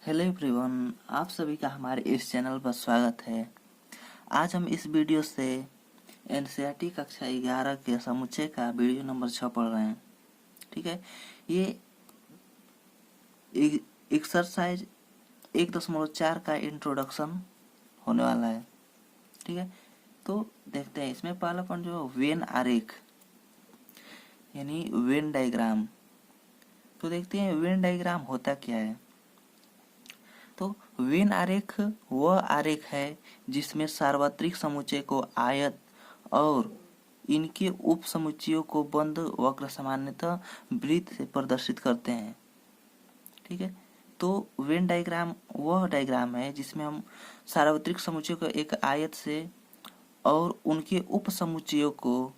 Hello everyone, आप सभी का हमारे इस चैनल पर स्वागत है। आज हम इस वीडियो से एनसीईआरटी कक्षा 11 के समुच्चय का वीडियो नंबर 6 पढ़ रहे हैं। ठीक है, ये एक्सरसाइज 1.4 का इंट्रोडक्शन होने वाला है। ठीक है, तो देखते हैं इसमें पहला पॉइंट जो वेन आरेख यानी वेन डायग्राम। तो देखते हैं वेन डायग्राम होता क्या है। तो वेन आरेख वह आरेख है जिसमें सार्वत्रिक समुच्चय को आयत और इनके उप समुच्चयों को बंद वक्र सामान्यतः वृत्त से प्रदर्शित करते हैं। ठीक है, तो वेन डायग्राम वह डायग्राम है जिसमें हम सार्वत्रिक समुच्चय को एक आयत से और उनके उप समुच्चयों को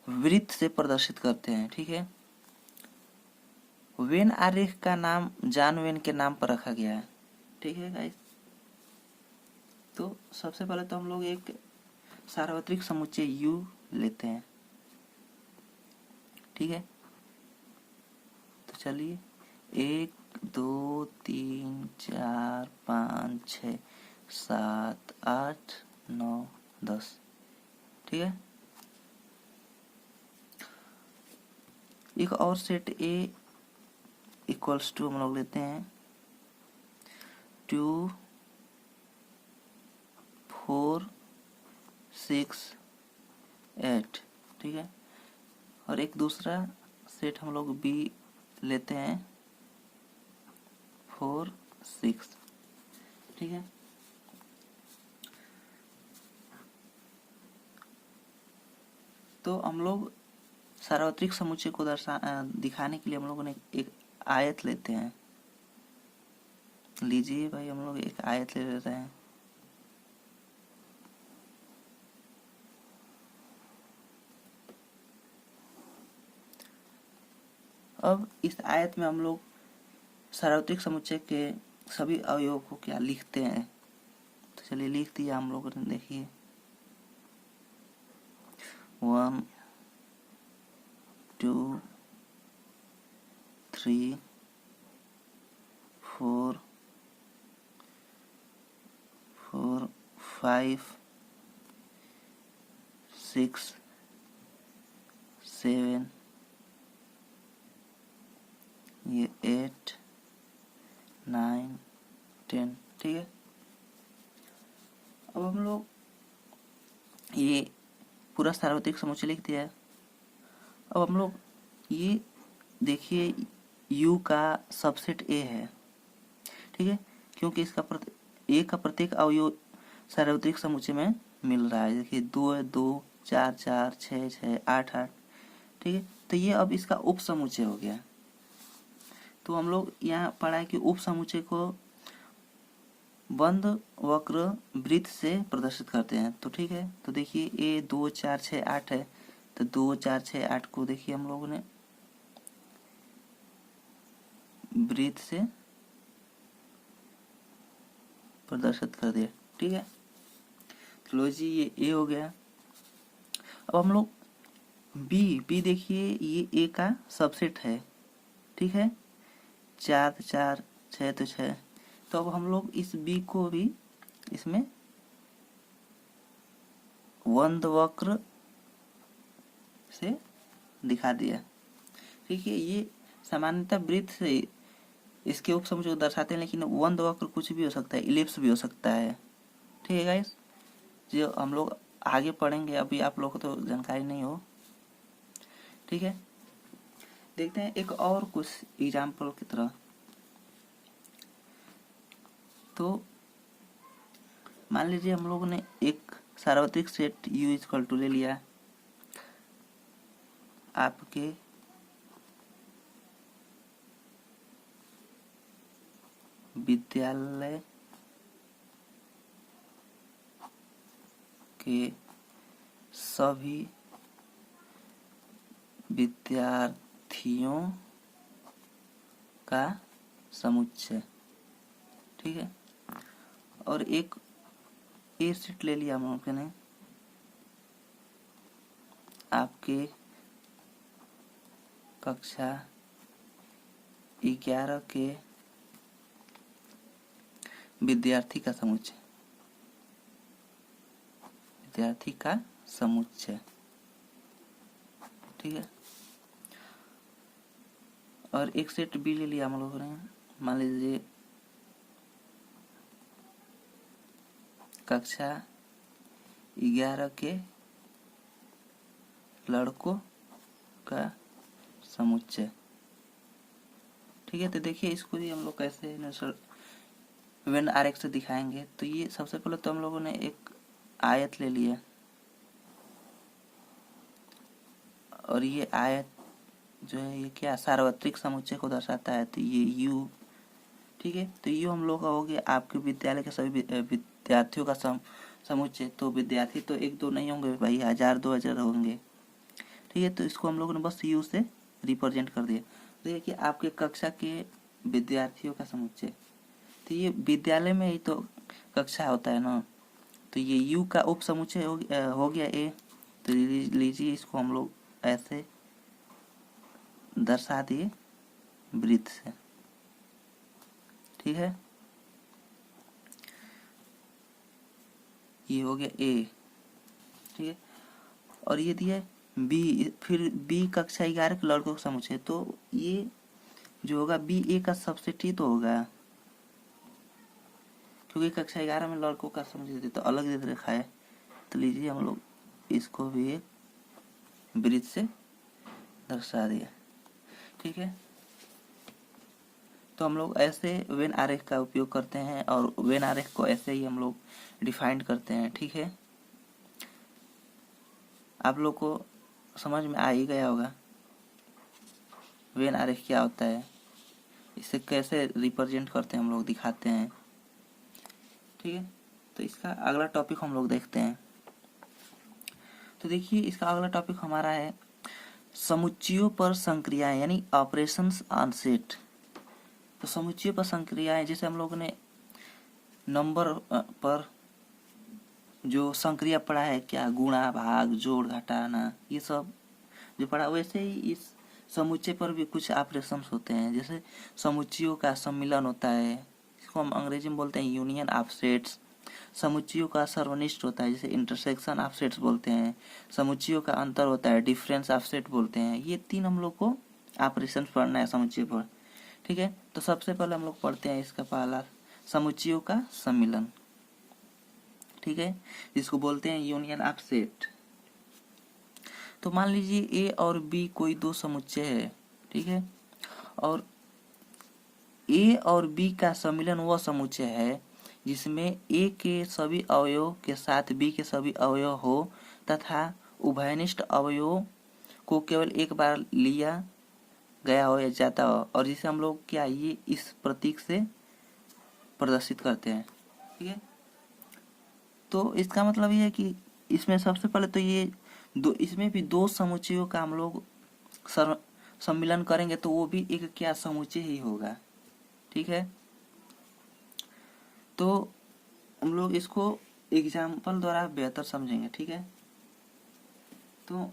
वृत्त से प्रदर्शित करते हैं। ठीक है, वेन आरेख का नाम जॉन वेन के नाम पर रखा गया है। ठीक है गाइस, तो सबसे पहले तो हम लोग एक सार्वत्रिक समुच्चय U लेते हैं। ठीक है, तो चलिए 1 2 3 4 5 6 7 8 9 10। ठीक है, एक और सेट A इक्वल्स टू हम लोग लेते हैं 2 4 6 8। ठीक है, और एक दूसरा सेट हम लोग B लेते हैं 4 6। ठीक है, तो हम लोग सार्वत्रिक समुच्चय को दिखाने के लिए हम लोगों ने एक आयत लेते हैं। लीजिए भाई, हम लोग एक आयत ले लेते हैं। अब इस आयत में हम लोग सार्वत्रिक समुच्चय के सभी अवयवों को क्या लिखते हैं। तो चलिए लिख दिया हम लोगों ने। देखिए 1 2 3 4 5 6 7 ये 8 9 10। ठीक है, अब हम लोग ये पूरा सार्वत्रिक समुच्चय लिख दिया है। अब हम लोग ये देखिए U का सबसेट A है। ठीक है, क्योंकि इसका A का प्रत्येक अवयव सार्वत्रिक समुच्चय में मिल रहा है। देखिए 2 है 2 4 4 6 6 8 8। ठीक है, तो ये अब इसका उप समुच्चय हो गया। तो हम लोग यहाँ पढ़ा है कि उप समुच्चय को बंद वक्र वृत्त से प्रदर्शित करते हैं। तो ठीक है, तो देखिए A 2 4 6 8 है, तो 2 4 6 8 को देखिए हम लोगों ने वृत्त से प्रदर्शित कर दिया। ठीक है, तो लो जी ये A हो गया। अब हम लोग B देखिए ये A का सबसेट है। ठीक है, 4 तो 4 6 तो 6। तो अब हम लोग इस B को भी इसमें बंद वक्र से दिखा दिया। ठीक है, ये सामान्यतः वृत्त से इसके उप समुच्चय को दर्शाते हैं, लेकिन बंद वक्र कुछ भी हो सकता है, इलिप्स भी हो सकता है। ठीक है गाइस, जो हम लोग आगे पढ़ेंगे, अभी आप लोग को तो जानकारी नहीं हो। ठीक है, देखते हैं एक और कुछ एग्जाम्पल की तरह। तो मान लीजिए हम लोगों ने एक सार्वत्रिक सेट U इक्वल टू ले लिया आपके विद्यालय के सभी विद्यार्थियों का समुच्चय। ठीक है, और एक ए सेट ले लिया हम लोगों ने आपके कक्षा 11 के विद्यार्थी का समुच्चय, विद्यार्थी का समुच्चय, ठीक है। और एक सेट बी ले लिया हम लोगों ने, मान लीजिए कक्षा 11 के लड़कों का समुच्चय, ठीक है। तो देखिए इसको भी हम लोग कैसे वेन आरेख से दिखाएंगे। तो ये सबसे पहले तो हम लोगों ने एक आयत ले लिया, और ये आयत जो है ये क्या सार्वत्रिक समुच्चय को दर्शाता है, तो ये यू, ठीक है। तो यू हम लोग का हो गया आपके विद्यालय के सभी विद्यार्थियों का समुच्चय। तो विद्यार्थी तो एक दो नहीं होंगे भाई, 1000-2000 होंगे, ठीक है। तो इसको हम लोगों ने बस यू से रिप्रेजेंट कर दिया। तो ये कि आपके कक्षा के विद्यार्थियों का समुच्चय, तो ये विद्यालय में ही तो कक्षा होता है ना, तो ये यू का उप समुच्चय हो गया ए। तो लीजिए इसको हम लोग ऐसे दर्शा दिए वृत्त से, ठीक है। ये हो गया ए, ठीक है। और ये दिया बी, फिर बी कक्षा 11 के लड़कों का समुच्चय, तो ये जो होगा बी ए का सबसेट ही तो होगा, क्योंकि कक्षा 11 में लड़कों का समुच्चय तो अलग दे रखा है। तो लीजिए हम लोग इसको भी एक वृत्त से दर्शा दिया, ठीक है। तो हम लोग ऐसे वेन आरेख का उपयोग करते हैं, और वेन आरेख को ऐसे ही हम लोग डिफाइन करते हैं, ठीक है। आप लोग को समझ में आ ही गया होगा वेन आरेख क्या होता है, इसे कैसे रिप्रेजेंट करते हैं हम लोग, दिखाते हैं, ठीक है। तो इसका अगला टॉपिक हम लोग देखते हैं। तो देखिए इसका अगला टॉपिक हमारा है समुच्चयों पर संक्रियाएं, यानी ऑपरेशंस ऑन सेट। तो समुच्चयों पर संक्रियाएं, जैसे हम लोगों ने नंबर पर जो संक्रिया पढ़ा है, क्या गुणा भाग जोड़ घटाना, ये सब जो पढ़ा, वैसे ही इस समुच्चय पर भी कुछ ऑपरेशंस होते हैं। जैसे समुच्चयों का सम्मिलन होता है, इसको हम अंग्रेजी में बोलते हैं यूनियन ऑफ सेट्स। समुच्चयों का सर्वनिष्ठ होता है, जैसे इंटरसेक्शन ऑफ सेट्स बोलते हैं। समुच्चयों का अंतर होता है, डिफरेंस ऑफ सेट बोलते हैं। ये तीन हम लोग को ऑपरेशन पढ़ना है समुच्चय पर, ठीक है। तो सबसे पहले हम लोग पढ़ते हैं इसका पहला समुच्चयों का सम्मिलन, ठीक है, जिसको बोलते हैं यूनियन ऑफ सेट। तो मान लीजिए ए और बी कोई दो समुच्चय है, ठीक है, और ए और बी का सम्मिलन वह समुच्चय है जिसमें ए के सभी अवयव के साथ बी के सभी अवयव हो, तथा उभयनिष्ठ अवयव को केवल एक बार लिया गया हो या जाता हो, और जिसे हम लोग क्या ये इस प्रतीक से प्रदर्शित करते हैं, ठीक है। तो इसका मतलब ये है कि इसमें सबसे पहले तो ये दो, इसमें भी दो समुच्चयों का हम लोग सम्मिलन करेंगे, तो वो भी एक क्या समुच्चय ही होगा, ठीक है। तो हम लोग इसको एग्जाम्पल द्वारा बेहतर समझेंगे, ठीक है। तो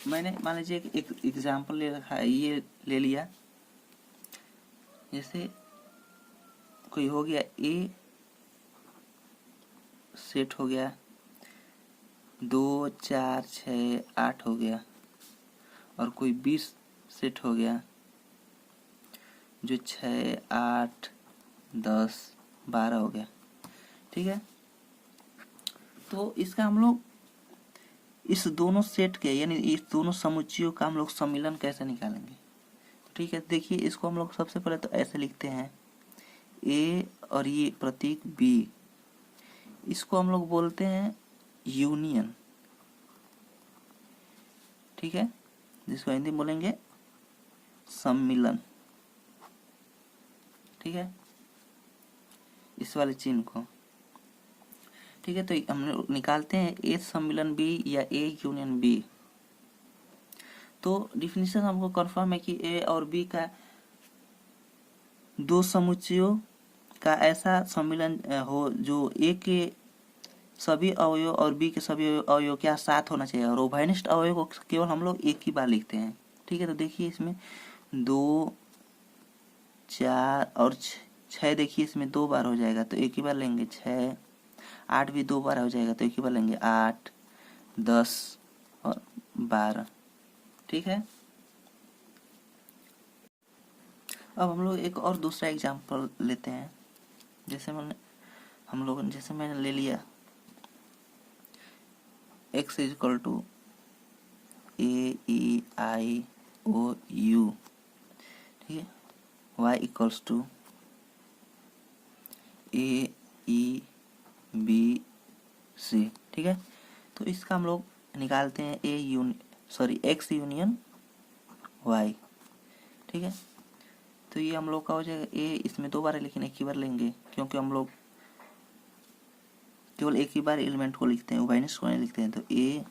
मैंने मान लीजिए एक एग्जाम्पल ले रखा है, ये ले लिया, जैसे कोई हो गया ए सेट हो गया, 2 4 6 8 हो गया, और कोई 20 सेट हो गया जो 6 8 10 12 हो गया, ठीक है। तो इसका हम लोग इस दोनों सेट के, यानी इस दोनों समुच्चयों का हम लोग सम्मिलन कैसे निकालेंगे, ठीक है। देखिए इसको हम लोग सबसे पहले तो ऐसे लिखते हैं, ए और ये प्रतीक बी, इसको हम लोग बोलते हैं यूनियन, ठीक है, जिसको हिंदी में बोलेंगे सम्मिलन, ठीक है, इस वाले चिन्ह को, ठीक है। तो हम लोग निकालते हैं ए सम्मिलन बी या ए यूनियन बी। तो डिफिनीशन हमको कंफर्म है कि ए और बी का दो समुच्चयों का ऐसा सम्मिलन हो जो ए के सभी अवयव और बी के सभी अवयव क्या साथ होना चाहिए, और उभयनिष्ठ अवयव को केवल हम लोग एक ही बार लिखते हैं, ठीक है। तो देखिए इसमें 2 4 और 6 देखिए इसमें 2 बार हो जाएगा तो एक ही बार लेंगे 6, 8 भी 2 बार हो जाएगा तो एक ही बार लेंगे 8, 10 और 12। ठीक है। अब हम लोग एक और दूसरा एग्जांपल लेते हैं। जैसे मैंने ले लिया x इक्वल टू AEIOU, ठीक है, y इक्वल्स टू AEBC, ठीक है। तो इसका हम लोग निकालते हैं x यूनियन y, ठीक है। तो ये हम लोग का हो जाएगा a, इसमें 2 बार है लेकिन एक ही बार लेंगे क्योंकि हम लोग केवल एक ही बार एलिमेंट को लिखते हैं, उभयनिष्ठ को नहीं लिखते हैं। तो a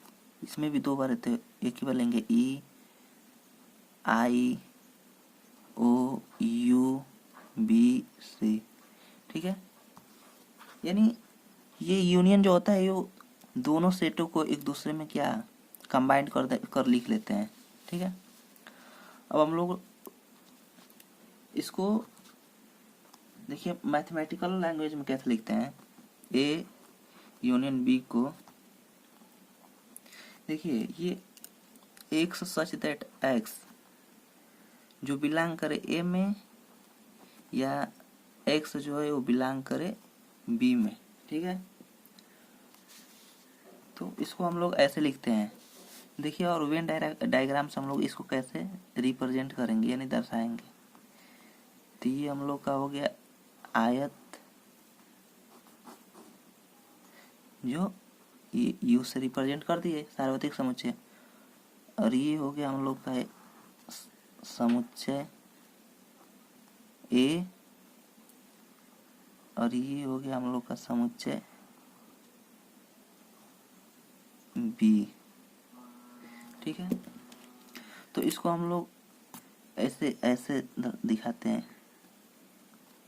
इसमें भी 2 बार है तो एक ही बार लेंगे EIOUBC, ठीक है। यानी ये यूनियन जो होता है ये दोनों सेटों को एक दूसरे में क्या कंबाइंड कर लिख लेते हैं, ठीक है। अब हम लोग इसको देखिए मैथमेटिकल लैंग्वेज में कैसे लिखते हैं। ए यूनियन बी को देखिए ये एक्स सच दैट एक्स जो बिलोंग करे ए में या एक्स जो है वो बिलोंग करे बी में, ठीक है। तो इसको हम लोग ऐसे लिखते हैं देखिए। और वेन डायग्राम से हम लोग इसको कैसे रिप्रेजेंट करेंगे यानी दर्शाएंगे। तो ये हम लोग का हो गया आयत जो ये यू से रिप्रेजेंट कर दिए सार्वत्रिक समुच्चय, और ये हो गया हम लोग का समुच्चय ए, और ये हो गया हम लोग का समुच्चय बी, ठीक है। तो इसको हम लोग ऐसे ऐसे दिखाते हैं।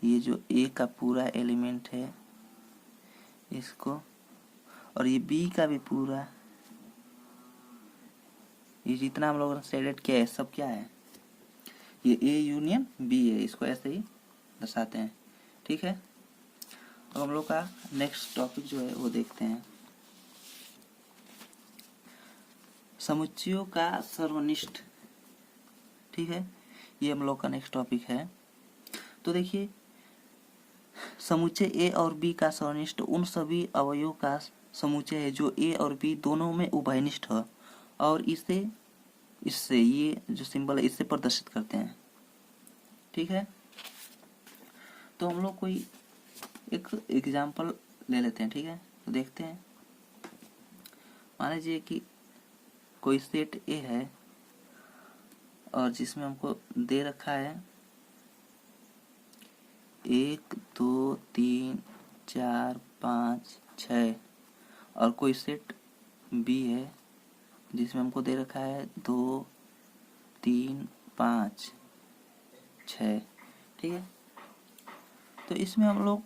ये जो ए का पूरा एलिमेंट है इसको, और ये बी का भी पूरा, ये जितना हम लोगों ने सेलेक्ट किया है सब क्या है, ये ए यूनियन बी है। इसको ऐसे ही दर्शाते हैं, ठीक है। अब हम लोग का नेक्स्ट टॉपिक जो है वो देखते हैं, समुच्चयों का सर्वनिष्ठ, ठीक है। ये हम लोग का नेक्स्ट टॉपिक है। तो देखिए समुच्चय ए और बी का सर्वनिष्ठ उन सभी अवयवों का समुच्चय है जो ए और बी दोनों में उभयनिष्ठ है, और इससे ये जो सिंबल है इससे प्रदर्शित करते हैं, ठीक है। तो हम लोग कोई एक एग्जांपल ले लेते हैं, ठीक है। तो देखते हैं, मान लीजिए कि कोई सेट ए है और जिसमें हमको दे रखा है 1 2 3 4 5 6, और कोई सेट बी है जिसमें हमको दे रखा है 2 3 5 6, ठीक है। तो इसमें हम लोग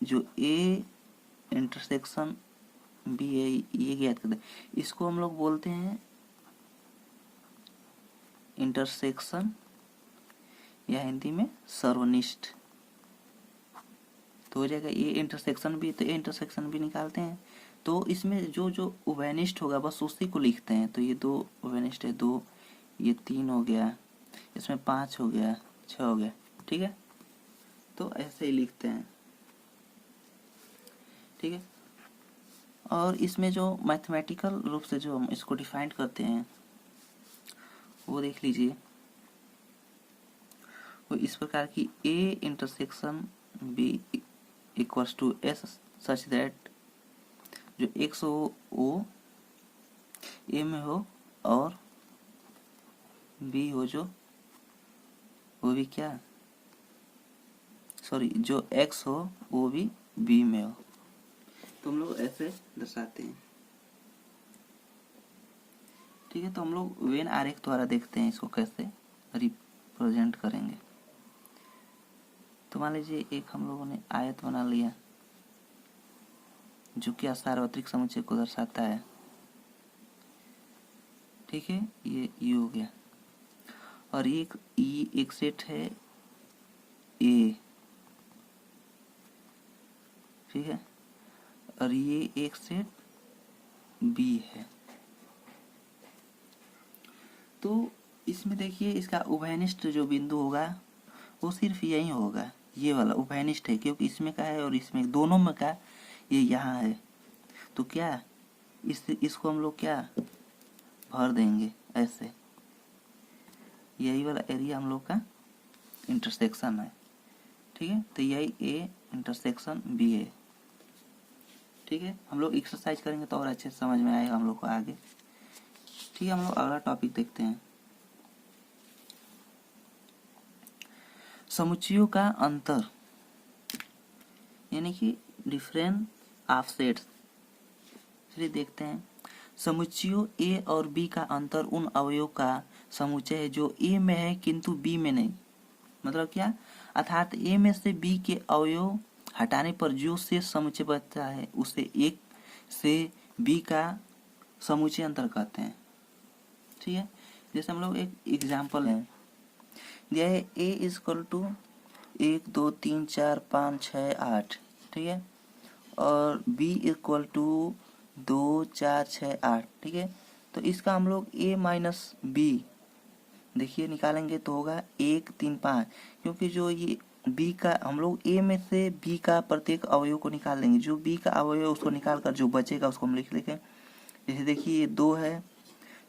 जो ए इंटरसेक्शन बी है ये ज्ञात करते हैं। इसको हम लोग बोलते हैं इंटरसेक्शन या हिंदी में सर्वनिष्ठ। तो हो जाएगा ये इंटरसेक्शन भी, तो ये इंटरसेक्शन भी निकालते हैं। तो इसमें जो जो उभयनिष्ठ होगा बस उसी को लिखते हैं। तो ये 2 उभयनिष्ठ है, 2, ये 3 हो गया, इसमें 5 हो गया, 6 हो गया, ठीक है। तो ऐसे ही लिखते हैं, ठीक है। और इसमें जो मैथमेटिकल रूप से जो हम इसको डिफाइन करते हैं वो देख लीजिए, वो इस प्रकार की A intersection B equals to S such that जो एक्स हो वो ए में हो और बी हो जो वो भी क्या जो एक्स हो वो भी बी में हो। तो हम लोग ऐसे दर्शाते हैं, ठीक है। तो हम लोग वेन आरेख द्वारा देखते हैं इसको कैसे रिप्रेजेंट करेंगे। तो मान लीजिए एक हम लोगों ने आयत बना लिया जो कि सार्वत्रिक समुच्चय को दर्शाता है, ठीक है। ये हो गया। और एक सेट है ए, ठीक है, और ये एक सेट बी है। तो इसमें देखिए इसका उभयनिष्ठ जो बिंदु होगा वो सिर्फ यही होगा, ये वाला उभयनिष्ठ है, क्योंकि इसमें का है और इसमें दोनों में का ये यहाँ है। तो क्या इसको हम लोग क्या भर देंगे ऐसे, यही वाला एरिया हम लोग का इंटरसेक्शन है, ठीक है। तो यही ए इंटरसेक्शन बी है, ठीक है। हम लोग एक्सरसाइज करेंगे तो और अच्छे से समझ में आएगा हम लोग को आगे, ठीक है। हम लोग अगला टॉपिक देखते हैं, समुच्चयों का अंतर, यानी कि डिफरेंस ऑफ सेट्स। चलिए देखते हैं, समुच्चयों ए और बी का अंतर उन अवयवों का समुच्चय है जो ए में है किंतु बी में नहीं। मतलब क्या, अर्थात ए में से बी के अवयव हटाने पर जो शेष समुच्चय बचता है उसे एक से बी का समुच्चय अंतर कहते हैं, ठीक है। जैसे हम लोग एक एग्जाम्पल है दिया है, ए इज इक्वल टू 1 2 3 4 5 6 8, ठीक है, और बी इक्वल टू 2 4 6 8, ठीक है। तो इसका हम लोग a माइनस बी देखिए निकालेंगे तो होगा 1 3 5, क्योंकि जो ये b का हम लोग a में से b का प्रत्येक अवयव को निकाल लेंगे, जो b का अवयव उसको निकाल कर जो बचेगा उसको हम लिख लेंगे। जैसे देखिए ये 2 है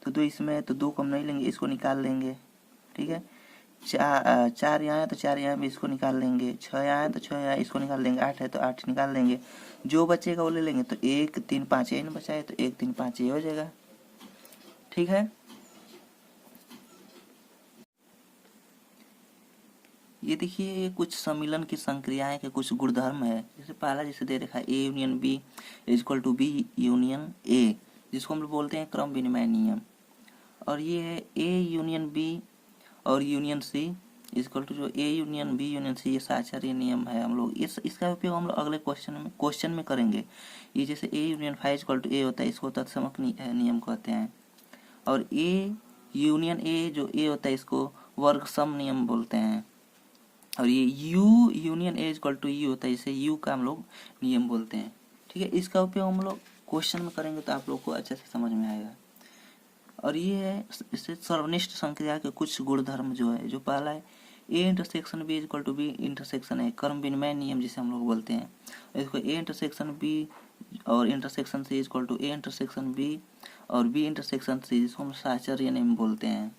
तो 2 इसमें है तो 2 को हम नहीं लेंगे, इसको निकाल लेंगे, ठीक है। 4 यहाँ है तो 4 यहाँ भी इसको निकाल लेंगे, 6 यहाँ है तो 6 यहाँ इसको निकाल लेंगे, 8 है तो 8 निकाल लेंगे, जो बचेगा वो ले लेंगे। तो 1 3 5 यही ना बचा है, तो 1 3 5 ये हो जाएगा, ठीक है। ये देखिए ये कुछ सम्मिलन की संक्रियाएं के कुछ गुणधर्म है। जैसे पहला जैसे दे रखा है A union B is equal to B union A, जिसको हम लोग बोलते हैं क्रम विनिमय नियम। और ये है ए यूनियन बी और union C is equal to, जो A union B union C, ये साहचर्य नियम है। हम लोग इसका उपयोग हम लोग अगले क्वेश्चन में करेंगे। ये जैसे A union five is equal to A होता है, इसको तत्समक नियम कहते हैं। और ए यूनियन ए जो ए होता है इसको वर्ग सम नियम बोलते हैं। और ये U union A equal to U होता है, इसे यू का हम लोग नियम बोलते हैं, ठीक है। इसका उपयोग हम लोग क्वेश्चन में करेंगे तो आप लोग को अच्छे से समझ में आएगा। और ये है इससे सर्वनिष्ठ संक्रिया के कुछ गुणधर्म जो है, जो पहला है A intersection B equal to B intersection है, कर्म विनिमय नियम जिसे हम लोग बोलते हैं। इसको ए इंटरसेक्शन बी और intersection C equal to A intersection B और बी इंटरसेक्शन सी, जिसको हम साहचर्य नियम बोलते हैं।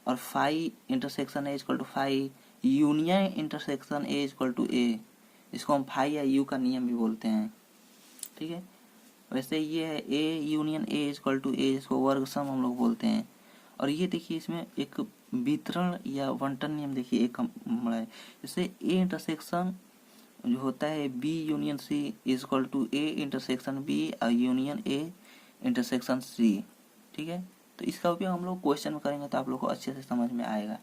और phi intersection A equal to phi union intersection A equal to A, इसको हम फाई या यू का नियम भी बोलते हैं, ठीक है। वैसे ये है A union A equal to A, जिसको वर्ग सम हम लोग बोलते हैं। और ये देखिए इसमें एक वितरण या बंटन नियम देखिए एक बड़ा है। जैसे ए इंटरसेक्शन जो होता है B union C equal to A intersection B और यूनियन ए इंटरसेक्शन सी, ठीक है। तो इसका उपयोग हम लोग क्वेश्चन में करेंगे तो आप लोग को अच्छे से समझ में आएगा।